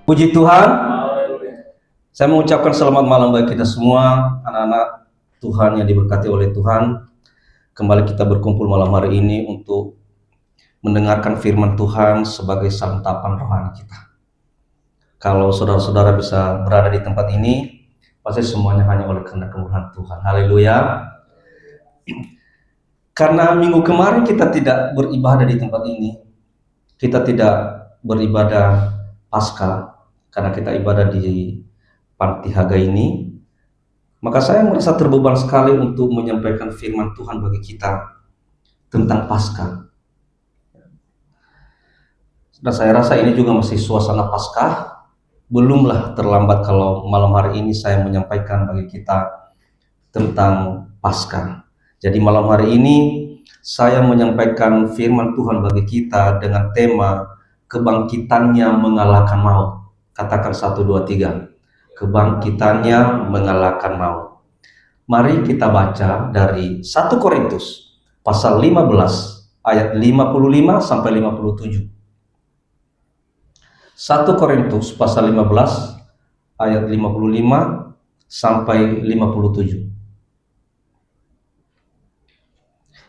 Puji Tuhan, saya mengucapkan selamat malam bagi kita semua, anak-anak Tuhan yang diberkati oleh Tuhan. Kembali kita berkumpul malam hari ini untuk mendengarkan firman Tuhan sebagai santapan rohani kita. Kalau saudara-saudara bisa berada di tempat ini, pasti semuanya hanya oleh kehendak kemurahan Tuhan. Haleluya. Karena minggu kemarin kita tidak beribadah di tempat ini, kita tidak beribadah Paskah, karena kita ibadah di Panti Haga ini, maka saya merasa terbeban sekali untuk menyampaikan firman Tuhan bagi kita tentang Paskah. Dan saya rasa ini juga masih suasana Paskah. Belumlah terlambat kalau malam hari ini saya menyampaikan bagi kita tentang Paskah. Jadi malam hari ini saya menyampaikan firman Tuhan bagi kita dengan tema kebangkitannya mengalahkan maut. Katakan 1, 2, 3. Kebangkitannya mengalahkan maut. Mari kita baca dari 1 Korintus pasal 15 ayat 55 sampai 57. 1 Korintus pasal 15 ayat 55 sampai 57.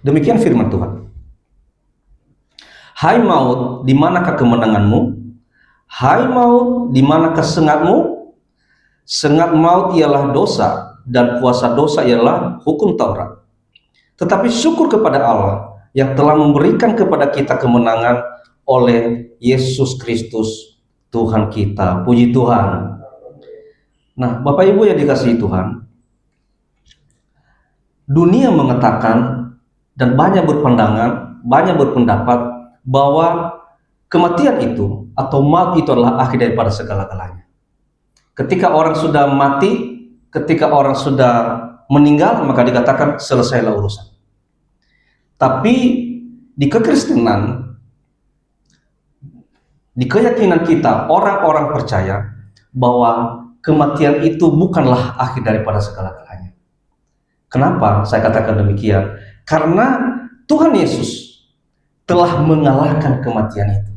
Demikian firman Tuhan. Hai maut, di manakah kemenanganmu? Hai maut, di manakah sengatmu? Sengat maut ialah dosa, dan kuasa dosa ialah hukum Taurat. Tetapi syukur kepada Allah yang telah memberikan kepada kita kemenangan oleh Yesus Kristus Tuhan kita. Puji Tuhan. Nah, Bapak Ibu yang dikasihi Tuhan, dunia mengatakan dan banyak berpendapat bahwa kematian itu atau maut itu adalah akhir daripada segala-galanya. Ketika orang sudah mati, ketika orang sudah meninggal, maka dikatakan selesailah urusan. Tapi di kekristenan, di keyakinan kita, orang-orang percaya bahwa kematian itu bukanlah akhir daripada segala-galanya. Kenapa saya katakan demikian? Karena Tuhan Yesus telah mengalahkan kematian itu.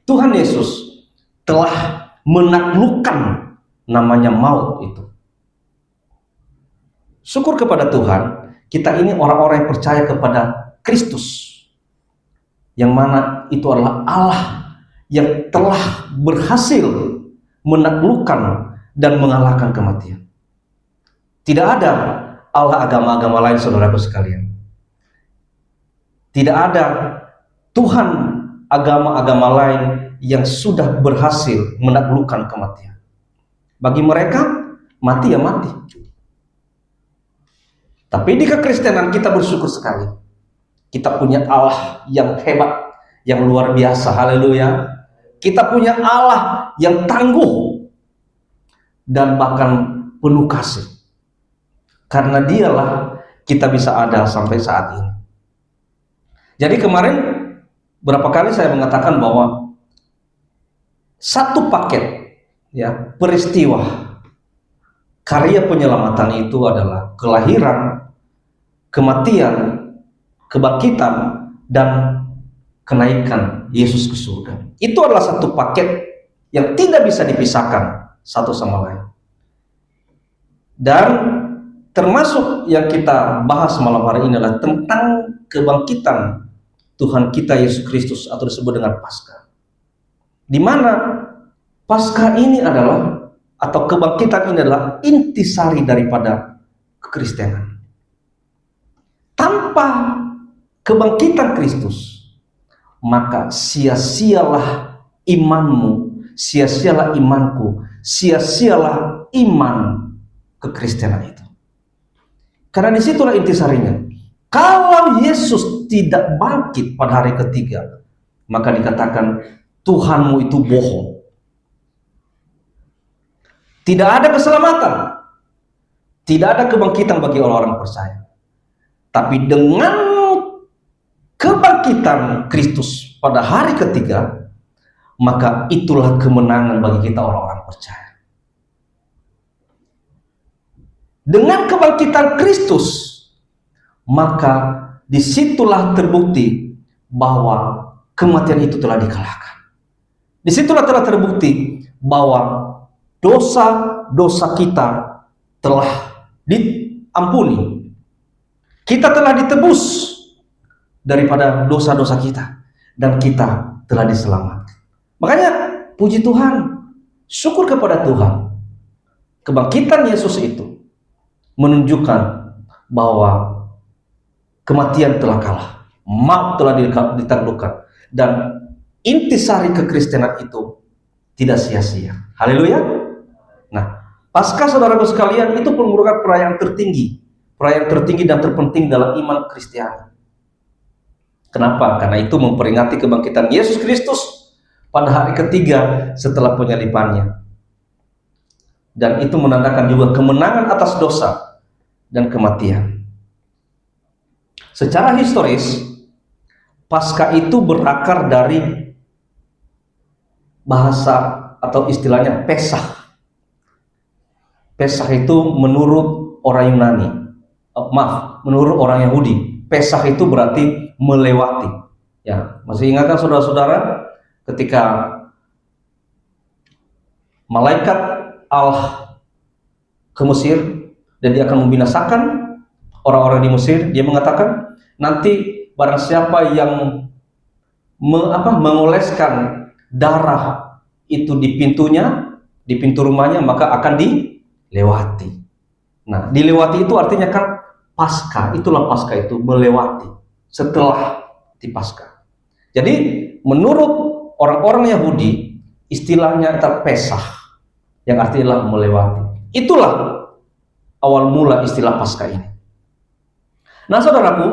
Tuhan Yesus telah menaklukkan namanya maut itu. Syukur kepada Tuhan, kita ini orang-orang yang percaya kepada Kristus, yang mana itu adalah Allah yang telah berhasil menaklukkan dan mengalahkan kematian. Tidak ada Allah agama-agama lain, saudaraku sekalian. Tidak ada Tuhan agama-agama lain yang sudah berhasil menaklukkan kematian. Bagi mereka, mati ya mati. Tapi di kekristenan kita bersyukur sekali. Kita punya Allah yang hebat, yang luar biasa. Haleluya. Kita punya Allah yang tangguh dan bahkan penuh kasih. Karena dialah kita bisa ada sampai saat ini. Jadi kemarin berapa kali saya mengatakan bahwa satu paket peristiwa karya penyelamatan itu adalah kelahiran, kematian, kebangkitan, dan kenaikan Yesus ke surga. Itu adalah satu paket yang tidak bisa dipisahkan satu sama lain. Dan termasuk yang kita bahas malam hari ini adalah tentang kebangkitan Tuhan kita Yesus Kristus atau disebut dengan Paskah. Di mana Paskah ini adalah, atau kebangkitan ini adalah intisari daripada kekristenan. Tanpa kebangkitan Kristus, maka sia-sialah imanmu, sia-sialah imanku, sia-sialah iman kekristenan itu. Karena disitulah intisarinya. Kalau Yesus tidak bangkit pada hari ketiga, maka dikatakan Tuhanmu itu bohong. Tidak ada keselamatan, tidak ada kebangkitan bagi orang-orang percaya. Tapi dengan kebangkitan Kristus pada hari ketiga, maka itulah kemenangan bagi kita orang-orang percaya. Dengan kebangkitan Kristus, maka disitulah terbukti bahwa kematian itu telah dikalahkan. Disitulah telah terbukti bahwa dosa-dosa kita telah diampuni. Kita telah ditebus daripada dosa-dosa kita, dan kita telah diselamatkan. Makanya puji Tuhan, syukur kepada Tuhan. Kebangkitan Yesus itu menunjukkan bahwa kematian telah kalah, maut telah ditaklukkan, dan intisari kekristenan itu tidak sia-sia. Haleluya. Nah, Paskah, saudaraku sekalian, itu merupakan perayaan tertinggi dan terpenting dalam iman Kristiani. Kenapa? Karena itu memperingati kebangkitan Yesus Kristus pada hari ketiga setelah penyalibannya. Dan itu menandakan juga kemenangan atas dosa dan kematian. Secara historis, Paskah itu berakar dari bahasa atau istilahnya Pesach. Pesach itu menurut orang Yunani, menurut orang Yahudi, Pesach itu berarti melewati. Ya, masih ingatkan saudara-saudara ketika malaikat Allah ke Mesir dan dia akan membinasakan orang-orang di Mesir, dia mengatakan nanti barang siapa yang mengoleskan darah itu di pintunya, di pintu rumahnya, maka akan dilewati. Nah, dilewati itu artinya kan Paskah, itulah Paskah itu, melewati setelah di Paskah. Jadi menurut orang-orang Yahudi, istilahnya itu Pesach, yang artinya melewati. Itulah awal mula istilah Paskah ini. Nah, saudaraku,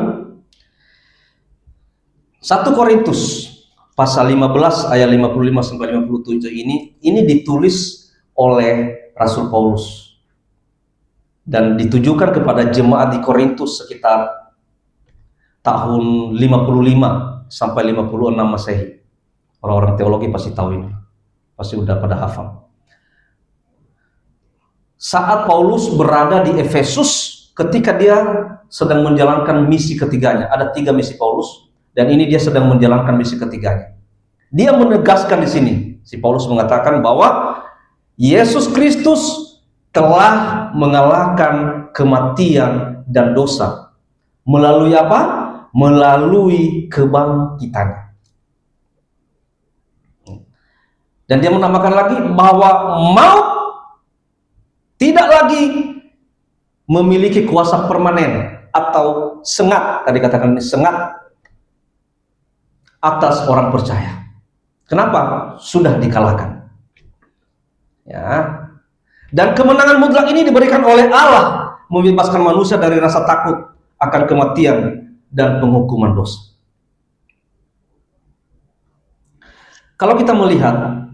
1 Korintus pasal 15 ayat 55 sampai 57 ini ditulis oleh Rasul Paulus dan ditujukan kepada jemaat di Korintus sekitar tahun 55 sampai 56 Masehi. Orang-orang teologi pasti tahu ini, pasti udah pada hafal. Saat Paulus berada di Efesus, ketika dia sedang menjalankan misi ketiganya, ada 3 misi Paulus, dan ini dia sedang menjalankan misi ketiganya. Dia menegaskan di sini, si Paulus mengatakan bahwa Yesus Kristus telah mengalahkan kematian dan dosa. Melalui apa? Melalui kebangkitannya. Dan dia menambahkan lagi bahwa maut tidak lagi memiliki kuasa permanen atau sengat, tadi katakan ini sengat atas orang percaya. Kenapa? Sudah dikalahkan. Ya. Dan kemenangan mutlak ini diberikan oleh Allah, membebaskan manusia dari rasa takut akan kematian dan penghukuman dosa. Kalau kita melihat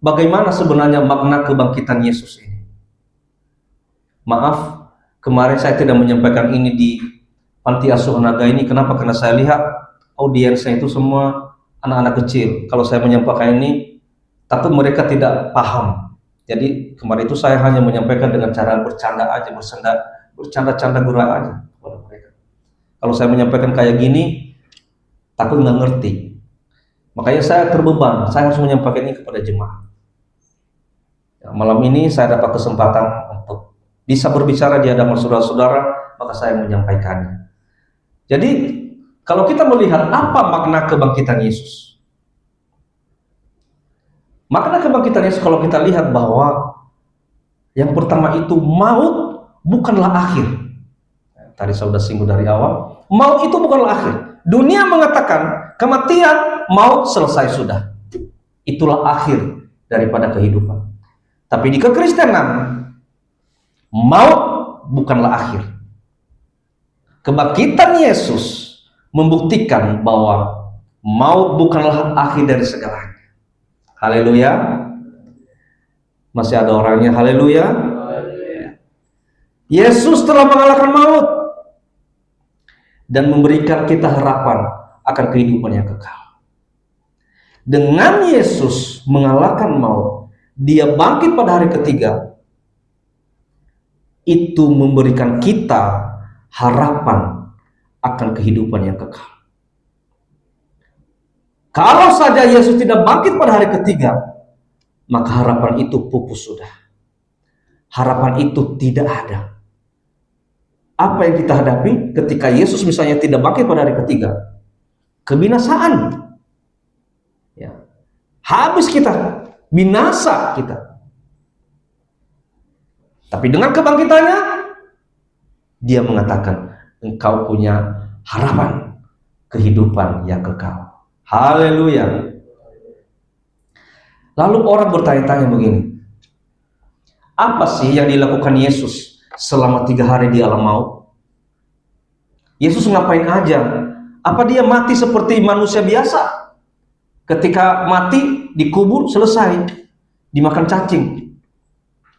bagaimana sebenarnya makna kebangkitan Yesus ini. Maaf, kemarin saya tidak menyampaikan ini di Panti Asuhan Naga ini. Kenapa? Karena saya lihat audiensnya itu semua anak-anak kecil. Kalau saya menyampaikan ini, takut mereka tidak paham. Jadi kemarin itu saya hanya menyampaikan dengan cara bercanda aja, bercanda-canda gurau aja kepada mereka. Kalau saya menyampaikan kayak gini, takut nggak ngerti. Makanya saya terbeban, saya harus menyampaikan ini kepada jemaat. Ya, malam ini saya dapat kesempatan untuk bisa berbicara di hadapan saudara-saudara, maka saya menyampaikannya. Jadi, kalau kita melihat apa makna kebangkitan Yesus, makna kebangkitan Yesus kalau kita lihat bahwa yang pertama itu maut bukanlah akhir. Tadi saya sudah singgung dari awal, maut itu bukanlah akhir. Dunia mengatakan kematian, maut selesai sudah. Itulah akhir daripada kehidupan. Tapi di kekristenan, maut bukanlah akhir. Kebangkitan Yesus membuktikan bahwa maut bukanlah akhir dari segalanya. Haleluya. Masih ada orangnya, haleluya. Yesus telah mengalahkan maut dan memberikan kita harapan akan kehidupan yang kekal. Dengan Yesus mengalahkan maut, dia bangkit pada hari ketiga, itu memberikan kita harapan akan kehidupan yang kekal. Kalau saja Yesus tidak bangkit pada hari ketiga, maka harapan itu pupus sudah. Harapan itu tidak ada. Apa yang kita hadapi ketika Yesus misalnya tidak bangkit pada hari ketiga? Kebinasaan. Ya. Habis kita, binasa kita. Tapi dengan kebangkitannya, dia mengatakan, engkau punya harapan kehidupan yang kekal. Haleluya. Lalu orang bertanya-tanya begini, apa sih yang dilakukan Yesus selama 3 hari di alam maut? Yesus ngapain aja? Apa dia mati seperti manusia biasa? Ketika mati, dikubur, selesai, dimakan cacing.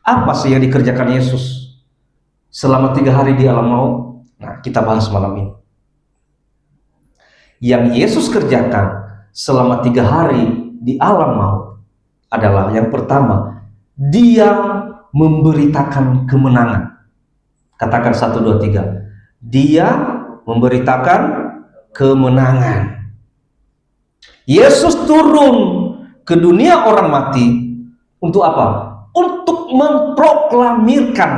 Apa sih yang dikerjakan Yesus selama 3 hari di alam maut? Nah, kita bahas malam ini. Yang Yesus kerjakan selama 3 hari di alam maut adalah yang pertama, dia memberitakan kemenangan. Katakan 1, 2, 3. Dia memberitakan kemenangan. Yesus turun ke dunia orang mati untuk apa? Untuk memproklamirkan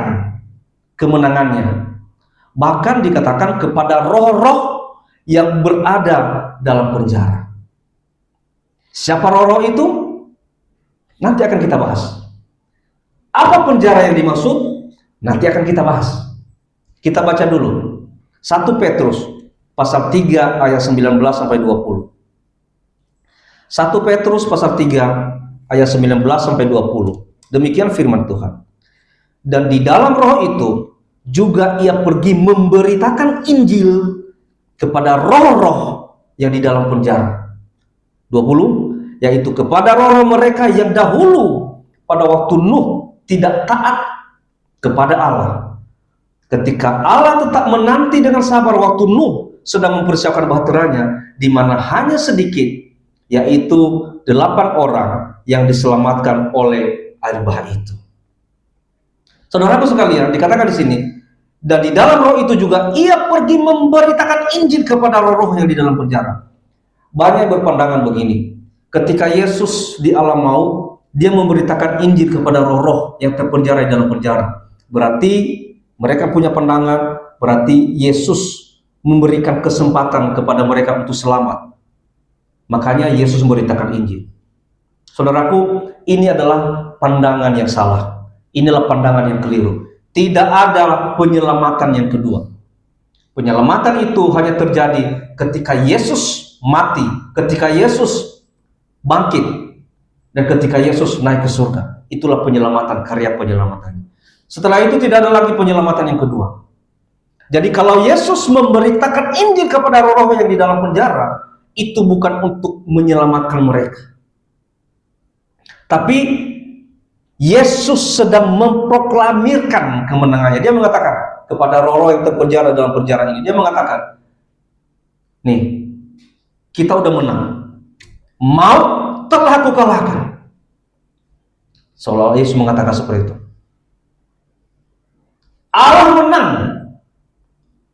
kemenangannya. Bahkan dikatakan kepada roh-roh yang berada dalam penjara. Siapa roh-roh itu? Nanti akan kita bahas. Apa penjara yang dimaksud? Nanti akan kita bahas. Kita baca dulu 1 Petrus pasal 3 ayat 19 sampai 20. 1 Petrus pasal 3 ayat 19 sampai 20. Demikian firman Tuhan. Dan di dalam roh itu juga ia pergi memberitakan Injil kepada roh-roh yang di dalam penjara. 20, yaitu kepada roh-roh mereka yang dahulu pada waktu Nuh tidak taat kepada Allah. Ketika Allah tetap menanti dengan sabar waktu Nuh sedang mempersiapkan bahteranya, di mana hanya sedikit, yaitu 8 orang yang diselamatkan oleh air bah itu. Saudaraku sekalian, dikatakan di sini, dan di dalam roh itu juga ia pergi memberitakan Injil kepada roh-roh yang di dalam penjara. Banyak berpandangan begini, ketika Yesus di alam maut, dia memberitakan Injil kepada roh-roh yang terpenjara di dalam penjara. Berarti mereka punya pandangan, berarti Yesus memberikan kesempatan kepada mereka untuk selamat. Makanya Yesus memberitakan Injil. Saudaraku, ini adalah pandangan yang salah. Inilah pandangan yang keliru. Tidak ada penyelamatan yang kedua. Penyelamatan itu hanya terjadi ketika Yesus mati, ketika Yesus bangkit, dan ketika Yesus naik ke surga. Itulah penyelamatan, karya penyelamatan. Setelah itu tidak ada lagi penyelamatan yang kedua. Jadi kalau Yesus memberitakan Injil kepada roh-roh yang di dalam penjara, itu bukan untuk menyelamatkan mereka. Tapi Yesus sedang memproklamirkan kemenangannya. Dia mengatakan kepada roh-roh yang terpenjara dalam penjara ini, dia mengatakan, nih, kita udah menang. Maut telah aku kalahkan. Seolah-olah Yesus mengatakan seperti itu. Allah menang.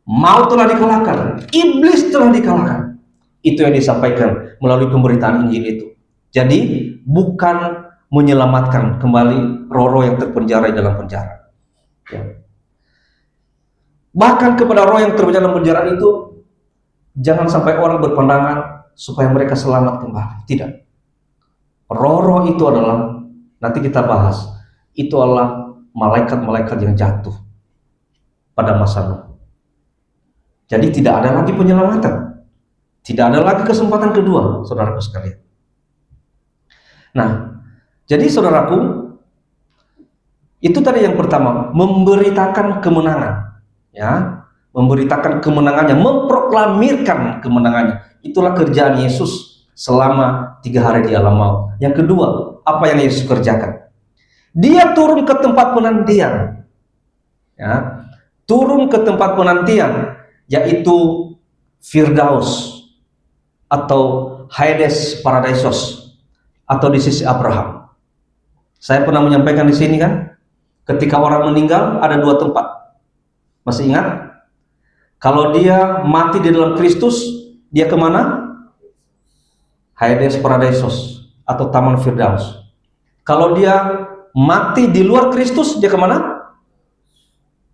Maut telah dikalahkan. Iblis telah dikalahkan. Itu yang disampaikan melalui pemberitaan Injil itu. Jadi bukan menyelamatkan kembali roh-roh yang terpenjara di dalam penjara. Ya. Bahkan kepada roh yang terpenjara dalam penjara itu, jangan sampai orang berpandangan supaya mereka selamat kembali. Tidak. Roh-roh itu adalah, nanti kita bahas, itu adalah malaikat-malaikat yang jatuh pada masa Nuh. Jadi tidak ada lagi penyelamatan. Tidak ada lagi kesempatan kedua, saudaraku sekalian. Nah, jadi saudaraku, itu tadi yang pertama, memberitakan kemenangan, ya, memberitakan kemenangannya, memproklamirkan kemenangannya. Itulah kerjaan Yesus selama 3 hari di alam maut. Yang kedua, apa yang Yesus kerjakan? Dia turun ke tempat penantian, ya, turun ke tempat penantian, yaitu Firdaus atau Hades Paradisos atau di sisi Abraham. Saya pernah menyampaikan di sini kan, ketika orang meninggal ada 2 tempat. Masih ingat? Kalau dia mati di dalam Kristus, dia kemana? Hades Paradisos atau Taman Firdaus. Kalau dia mati di luar Kristus, dia kemana?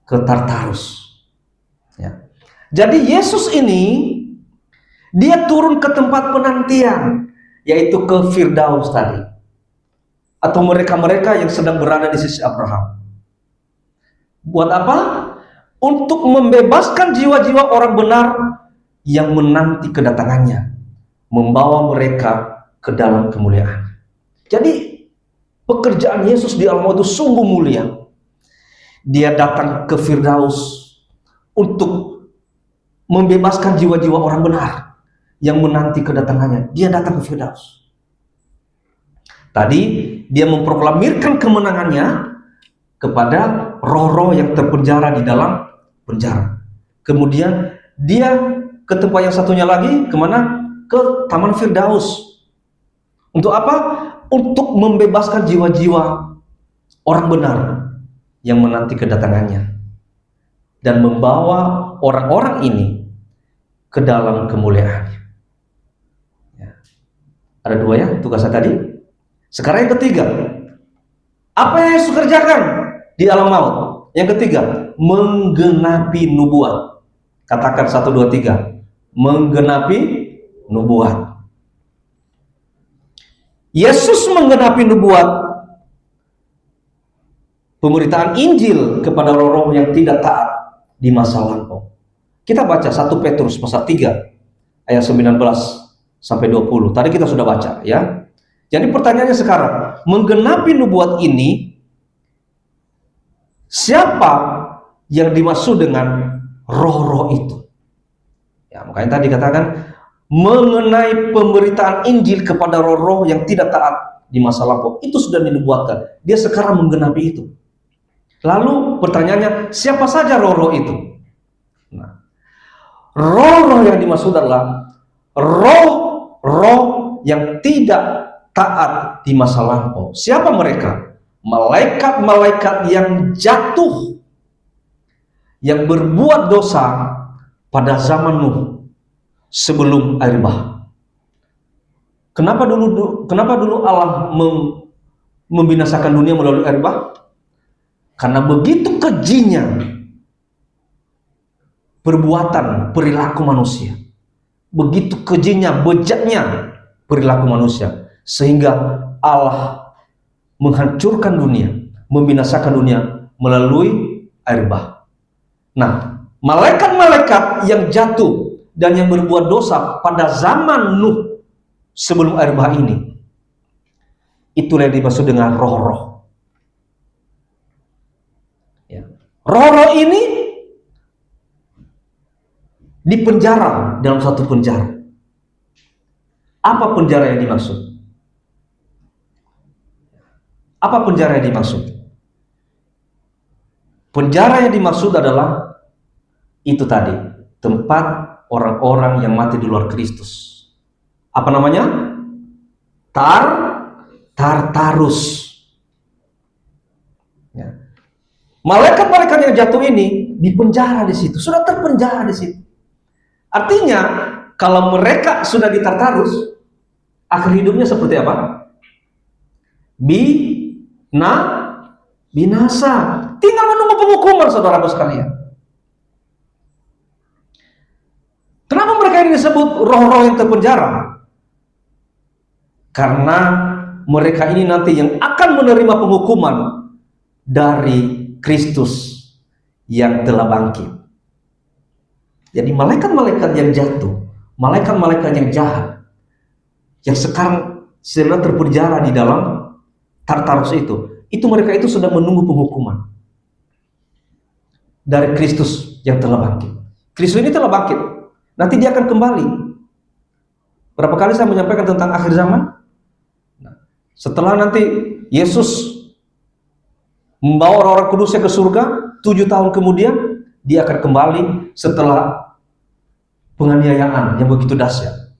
Ke Tartarus. Ya. Jadi Yesus ini, dia turun ke tempat penantian, yaitu ke Firdaus tadi, atau mereka-mereka yang sedang berada di sisi Abraham. Buat apa? Untuk membebaskan jiwa-jiwa orang benar yang menanti kedatangannya, membawa mereka ke dalam kemuliaan. Jadi pekerjaan Yesus di alam maut itu sungguh mulia. Dia datang ke Firdaus untuk membebaskan jiwa-jiwa orang benar yang menanti kedatangannya. Dia datang ke Firdaus. Tadi dia memproklamirkan kemenangannya kepada roh-roh yang terpenjara di dalam penjara. Kemudian dia ke tempat yang satunya lagi, kemana? Ke Taman Firdaus. Untuk apa? Untuk membebaskan jiwa-jiwa orang benar yang menanti kedatangannya dan membawa orang-orang ini ke dalam kemuliaan. Ya. Ada dua ya tugasnya tadi. Sekarang yang ketiga, apa yang Yesus kerjakan di alam maut? Yang ketiga, menggenapi nubuat. Katakan 1, 2, 3. Menggenapi nubuat. Yesus menggenapi nubuat pemberitaan Injil kepada roh-roh yang tidak taat di masa lampau. Kita baca 1 Petrus pasal 3 ayat 19 sampai 20. Tadi kita sudah baca ya. Jadi pertanyaannya sekarang, menggenapi nubuat ini, siapa yang dimaksud dengan roh-roh itu? Ya, makanya tadi katakan mengenai pemberitaan Injil kepada roh-roh yang tidak taat di masa lampau, itu sudah dinubuatkan. Dia sekarang menggenapi itu. Lalu pertanyaannya, siapa saja roh-roh itu? Nah, roh-roh yang dimaksud adalah roh-roh yang tidak taat di masa lampau. Siapa mereka? Malaikat-malaikat yang jatuh, yang berbuat dosa pada zaman Nuh sebelum air bah. Kenapa dulu Allah membinasakan dunia melalui air bah? Karena begitu kejinya perbuatan perilaku manusia, begitu kejinya, bejaknya perilaku manusia, sehingga Allah menghancurkan dunia, membinasakan dunia melalui air bah. Nah, malaikat-malaikat yang jatuh dan yang berbuat dosa pada zaman Nuh sebelum air bah ini, itulah yang dimaksud dengan roh-roh. Ya. Roh-roh ini dipenjara dalam satu penjara. Apa penjara yang dimaksud? Apa penjara yang dimaksud? Penjara yang dimaksud adalah itu tadi, tempat orang-orang yang mati di luar Kristus. Apa namanya? Tartarus. Ya. Malaikat-malaikat yang jatuh ini dipenjara di situ, sudah terpenjara di situ. Artinya, kalau mereka sudah di Tartarus, akhir hidupnya seperti apa? Binasa. Tinggal menunggu penghukuman, saudaraku sekalian. Kenapa mereka ini disebut roh-roh yang terpenjara? Karena mereka ini nanti yang akan menerima penghukuman dari Kristus yang telah bangkit. Jadi malaikat-malaikat yang jatuh, malaikat-malaikat yang jahat, yang sekarang sedang terpenjara di dalam Tartarus itu mereka itu sudah menunggu penghukuman dari Kristus yang telah bangkit. Kristus ini telah bangkit, nanti dia akan kembali. Berapa kali saya menyampaikan tentang akhir zaman? Nah, setelah nanti Yesus membawa orang-orang kudusnya ke surga, 7 tahun kemudian dia akan kembali setelah penganiayaan yang begitu dahsyat.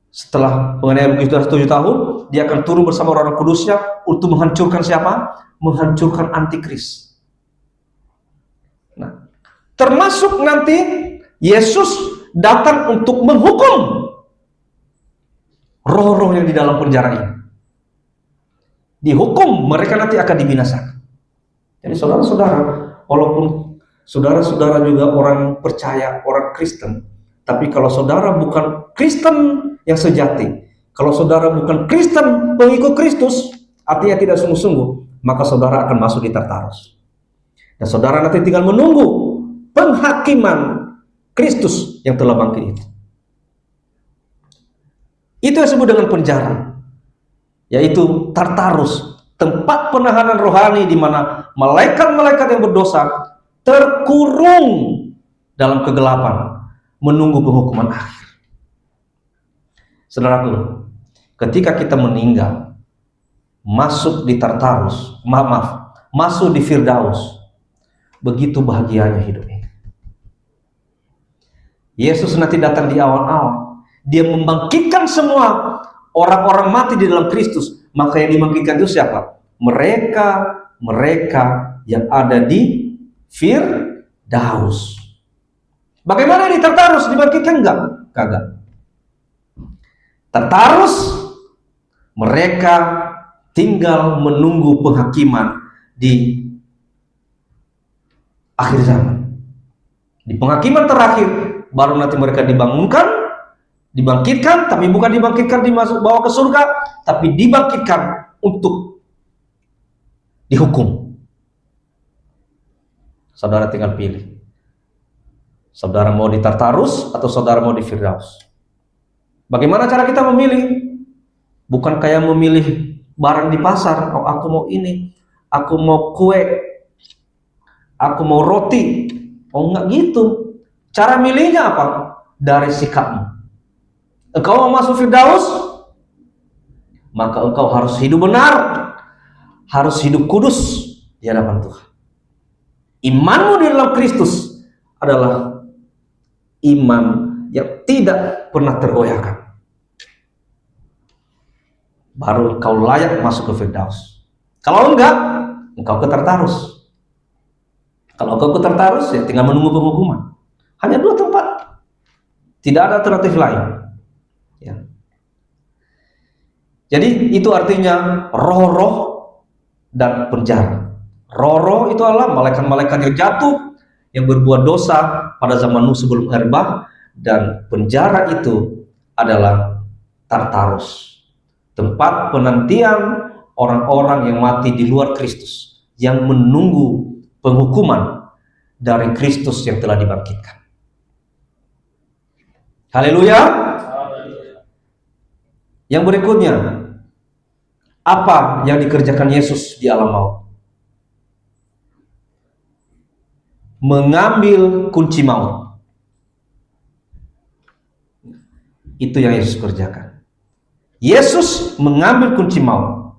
Setelah penganiayaan begitu dahsyat 7 tahun, dia akan turun bersama orang-orang kudusnya untuk menghancurkan siapa? Menghancurkan antikris. Nah, termasuk nanti Yesus datang untuk menghukum roh-roh yang di dalam penjara ini. dihukum, mereka nanti akan dibinasakan. Jadi saudara-saudara, walaupun saudara-saudara juga orang percaya, orang Kristen, tapi kalau saudara bukan Kristen yang sejati, kalau saudara bukan Kristen pengikut Kristus, artinya tidak sungguh-sungguh, maka saudara akan masuk di Tartarus. Dan saudara nanti tinggal menunggu penghakiman Kristus yang telah bangkit itu. Itu yang disebut dengan penjara, yaitu Tartarus, tempat penahanan rohani di mana malaikat-malaikat yang berdosa terkurung dalam kegelapan menunggu penghukuman akhir. Saudaraku, ketika kita meninggal, masuk di Tartarus, masuk di Firdaus, begitu bahagianya hidup ini. Yesus nanti datang di awal-awal, dia membangkitkan semua orang-orang mati di dalam Kristus. Maka yang dibangkitkan itu siapa? Mereka yang ada di Firdaus. Bagaimana di Tartarus dibangkitkan? Kagak. Tartarus mereka tinggal menunggu penghakiman di akhir zaman. Di penghakiman terakhir baru nanti mereka dibangkitkan, tapi bukan dibangkitkan bawa ke surga, tapi dibangkitkan untuk dihukum. Saudara tinggal pilih. Saudara mau di Tartarus atau saudara mau di Firdaus? Bagaimana cara kita memilih? Bukan kayak memilih barang di pasar. Oh, aku mau ini, aku mau kue, aku mau roti. Oh, enggak gitu. Cara milihnya apa? Dari sikapmu. Engkau mau masuk Firdaus, maka engkau harus hidup benar, harus hidup kudus di hadapan Tuhan. Imanmu di dalam Kristus adalah iman yang tidak pernah tergoyahkan. Baru engkau layak masuk ke Firdaus. Kalau enggak, engkau ke Tartarus. Kalau engkau ke Tartarus, ya tinggal menunggu penghukuman. Hanya 2 tempat, tidak ada alternatif lain. Ya. Jadi itu artinya roh-roh dan penjara. Roh-roh itu adalah malaikat-malaikat yang jatuh, yang berbuat dosa pada zaman Nuh sebelum air bah, dan penjara itu adalah Tartarus, tempat penantian orang-orang yang mati di luar Kristus, yang menunggu penghukuman dari Kristus yang telah dibangkitkan. Haleluya. Yang berikutnya, apa yang dikerjakan Yesus di alam maut? Mengambil kunci maut. Itu yang Yesus kerjakan. Yesus mengambil kunci maut.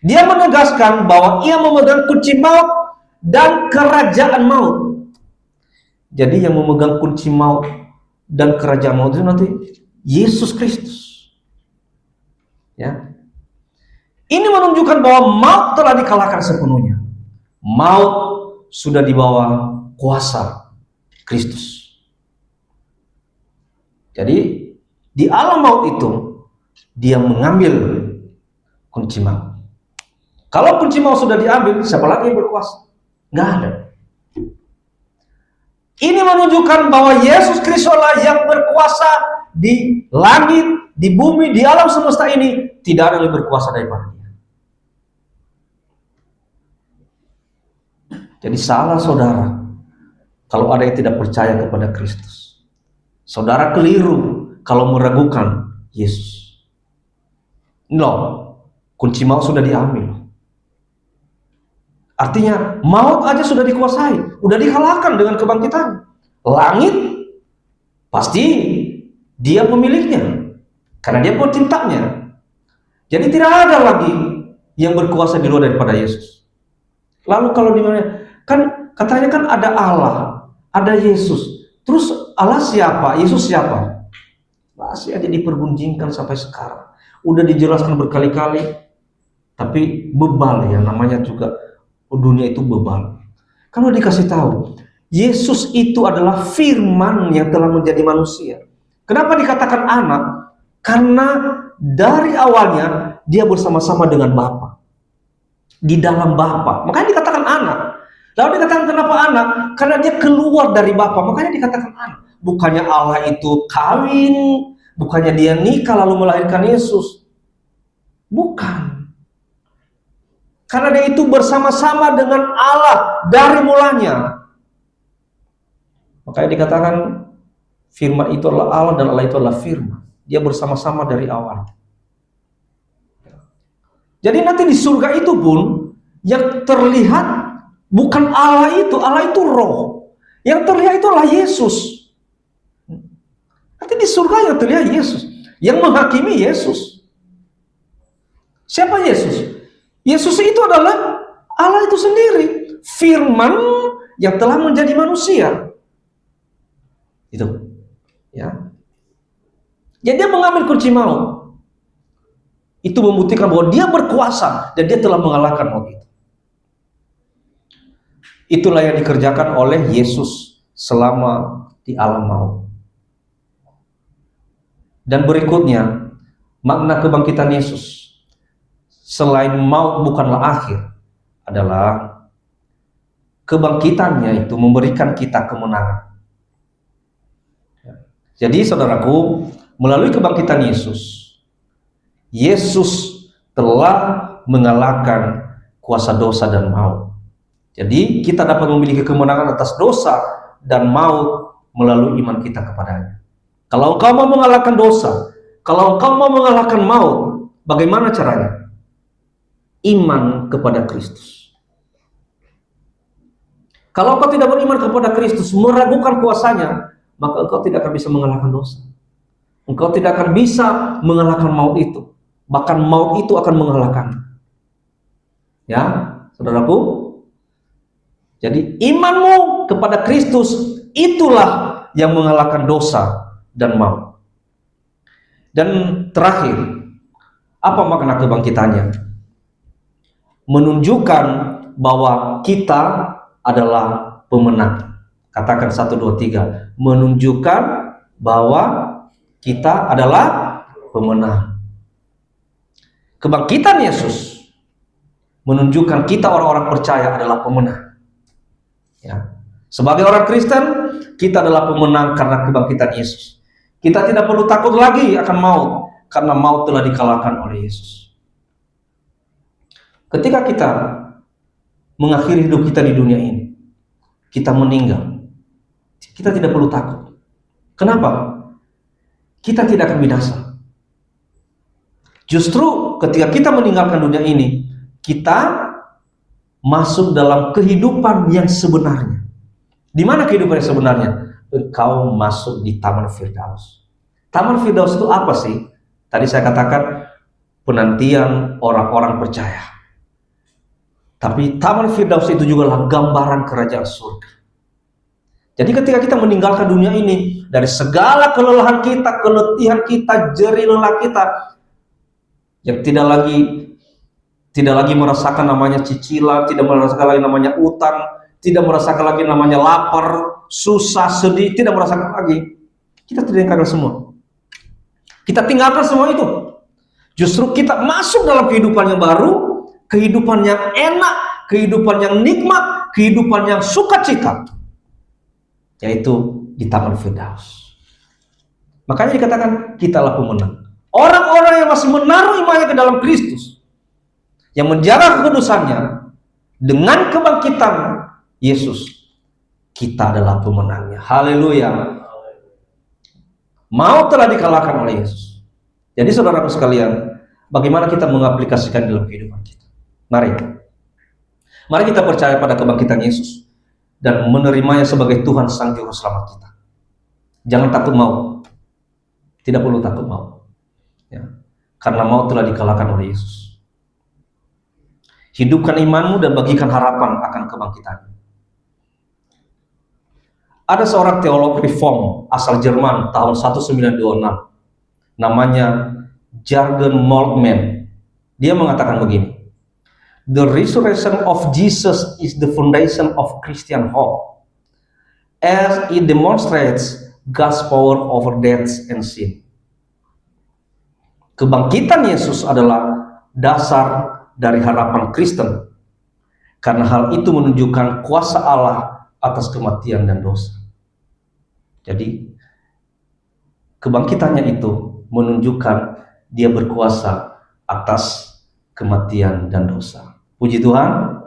Dia menegaskan bahwa ia memegang kunci maut dan kerajaan maut. Jadi yang memegang kunci maut dan kerajaan maut itu nanti Yesus Kristus. Ya. Ini menunjukkan bahwa maut telah dikalahkan sepenuhnya. Maut sudah di bawah kuasa Kristus. Jadi di alam maut itu dia mengambil kunci maut. Kalau kunci maut sudah diambil, siapa lagi yang berkuasa? Nggak ada. Ini menunjukkan bahwa Yesus Kristus yang berkuasa di langit, di bumi, di alam semesta ini. Tidak ada yang berkuasa daripada Dia. Jadi salah saudara kalau ada yang tidak percaya kepada Kristus. Saudara keliru kalau meragukan Yesus. No, kunci maut sudah diambil. Artinya maut aja sudah dikuasai, sudah dikalahkan dengan kebangkitan. Langit pasti Dia pemiliknya, karena Dia penciptanya. Jadi tidak ada lagi yang berkuasa di luar daripada Yesus. Lalu kalau di mana? Kan katanya kan ada Allah, ada Yesus. Terus Allah siapa? Yesus siapa? Masih aja dipergunjingkan sampai sekarang. Udah dijelaskan berkali-kali, tapi bebal ya, namanya juga dunia itu bebal. Kalau dikasih tahu, Yesus itu adalah firman yang telah menjadi manusia. Kenapa dikatakan anak? Karena dari awalnya dia bersama-sama dengan Bapa. di dalam Bapa. Makanya dikatakan anak. Lalu dikatakan kenapa anak? Karena dia keluar dari Bapa. Makanya dikatakan anak. Bukannya Allah itu kawin, bukannya dia nikah lalu melahirkan Yesus. Bukan. Karena dia itu bersama-sama dengan Allah dari mulanya. Makanya dikatakan firman itu adalah Allah dan Allah itu adalah firman. Dia bersama-sama dari awal. Jadi nanti di surga itu pun yang terlihat bukan Allah itu roh. Yang terlihat itu adalah Yesus. Nanti di surga yang terlihat Yesus, yang menghakimi Yesus. Siapa Yesus? Yesus itu adalah Allah itu sendiri, firman yang telah menjadi manusia. Itu. Ya. Jadi dia mengambil kunci maut. Itu membuktikan bahwa dia berkuasa dan dia telah mengalahkan maut itu. Itulah yang dikerjakan oleh Yesus selama di alam maut. Dan berikutnya, makna kebangkitan Yesus selain maut bukanlah akhir, adalah kebangkitannya itu memberikan kita kemenangan. Jadi saudaraku, melalui kebangkitan Yesus, Yesus telah mengalahkan kuasa dosa dan maut. Jadi kita dapat memiliki kemenangan atas dosa dan maut melalui iman kita kepadanya. Kalau engkau mau mengalahkan dosa, kalau engkau mau mengalahkan maut, bagaimana caranya? Iman kepada Kristus. Kalau engkau tidak beriman kepada Kristus, meragukan kuasanya, maka engkau tidak akan bisa mengalahkan dosa. Engkau tidak akan bisa mengalahkan maut itu. Bahkan maut itu akan mengalahkan. Ya, saudaraku. Jadi imanmu kepada Kristus itulah yang mengalahkan dosa dan maut. Dan terakhir, apa makna kebangkitannya? Menunjukkan bahwa kita adalah pemenang. Katakan 1, 2, 3. Menunjukkan bahwa kita adalah pemenang. Kebangkitan Yesus menunjukkan kita orang-orang percaya adalah pemenang. Ya. Sebagai orang Kristen, kita adalah pemenang karena kebangkitan Yesus. Kita tidak perlu takut lagi akan maut, karena maut telah dikalahkan oleh Yesus. Ketika kita mengakhiri hidup kita di dunia ini, kita meninggal, kita tidak perlu takut. Kenapa? Kita tidak akan binasa. Justru ketika kita meninggalkan dunia ini, kita masuk dalam kehidupan yang sebenarnya. Di mana kehidupan yang sebenarnya? Engkau masuk di Taman Firdaus. Taman Firdaus itu apa sih? Tadi saya katakan penantian orang-orang percaya. Tapi Taman Firdaus itu juga adalah gambaran kerajaan surga. Jadi ketika kita meninggalkan dunia ini, dari segala kelelahan kita, keletihan kita, jerih lelah kita, yang tidak lagi merasakan namanya cicilan, tidak merasakan lagi namanya utang, tidak merasakan lagi namanya lapar, susah, sedih, tidak merasakan lagi. Kita tinggalkan semua. Kita tinggalkan semua itu. Justru kita masuk dalam kehidupan yang baru, kehidupan yang enak, kehidupan yang nikmat, kehidupan yang sukacita, yaitu di Taman Firdaus. Makanya dikatakan kitalah pemenang. Orang-orang yang masih menaruh imannya ke dalam Kristus, yang menjaga kekudusannya dengan kebangkitan Yesus, kita adalah pemenangnya. Haleluya. Maut telah dikalahkan oleh Yesus. Jadi saudaraku sekalian, bagaimana kita mengaplikasikan dalam kehidupan kita? Mari kita percaya pada kebangkitan Yesus dan menerimanya sebagai Tuhan Sang Juru Selamat kita. Jangan takut maut. Tidak perlu takut maut. Ya. Karena maut telah dikalahkan oleh Yesus. Hidupkan imanmu dan bagikan harapan akan kebangkitan. Ada seorang teolog reform asal Jerman tahun 1926. Namanya Jürgen Moltmann. Dia mengatakan begini. The resurrection of Jesus is the foundation of Christian hope, as it demonstrates God's power over death and sin. Kebangkitan Yesus adalah dasar dari harapan Kristen, karena hal itu menunjukkan kuasa Allah atas kematian dan dosa. Jadi kebangkitannya itu menunjukkan dia berkuasa atas kematian dan dosa. Puji Tuhan,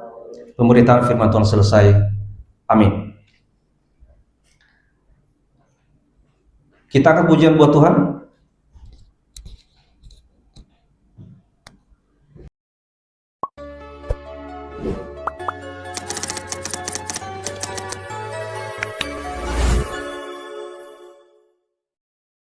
pemberitaan firman Tuhan selesai. Amin. Kita akan pujian buat Tuhan.